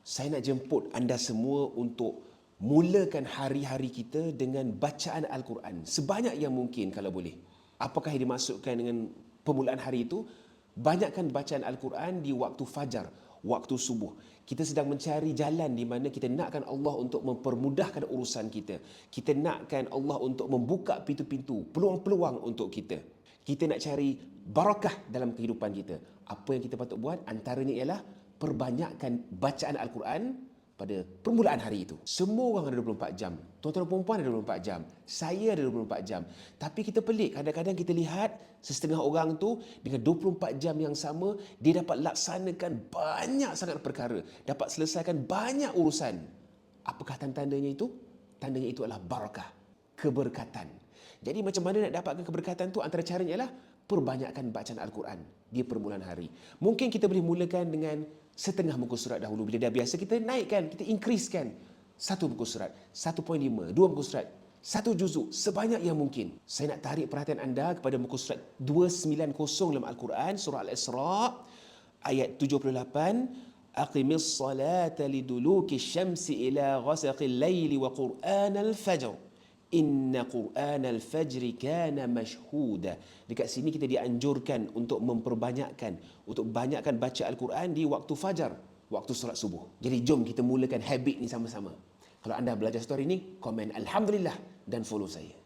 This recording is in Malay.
Saya nak jemput anda semua untuk mulakan hari-hari kita dengan bacaan Al-Quran sebanyak yang mungkin kalau boleh. Apakah yang dimaksudkan dengan permulaan hari itu? Banyakkan bacaan Al-Quran di waktu fajar, waktu subuh. Kita sedang mencari jalan di mana kita nakkan Allah untuk mempermudahkan urusan kita. Kita nakkan Allah untuk membuka pintu-pintu, peluang-peluang untuk kita. Kita nak cari barakah dalam kehidupan kita. Apa yang kita patut buat? Antaranya ialah perbanyakkan bacaan Al-Quran pada permulaan hari itu. Semua orang ada 24 jam. Tuan-tuan dan perempuan ada 24 jam. Saya ada 24 jam. Tapi kita pelik. Kadang-kadang kita lihat setengah orang tu dengan 24 jam yang sama, dia dapat laksanakan banyak sangat perkara. Dapat selesaikan banyak urusan. Apakah tanda-tandanya itu? Tandanya itu adalah barakah, keberkatan. Jadi macam mana nak dapatkan keberkatan tu? Antara caranya ialah perbanyakkan bacaan Al-Quran di permulaan hari. Mungkin kita boleh mulakan dengan setengah muka surat dahulu. Bila dah biasa, kita naikkan, kita increasekan satu muka surat, 1.5, dua muka surat, satu juzuk, sebanyak yang mungkin. Saya nak tarik perhatian anda kepada muka surat 290 dalam Al-Quran, surah Al-Isra, ayat 78. Aqimis salata liduluki syamsi ila ghasaqil layli wa Qur'an al-fajr. Inna Qur'an al-fajri kana mashhuda. Dekat sini kita dianjurkan untuk memperbanyakkan, untuk banyakkan baca Al-Quran di waktu fajar, waktu solat subuh. Jadi jom kita mulakan habit ni sama-sama. Kalau anda belajar story ni, komen Alhamdulillah dan follow saya.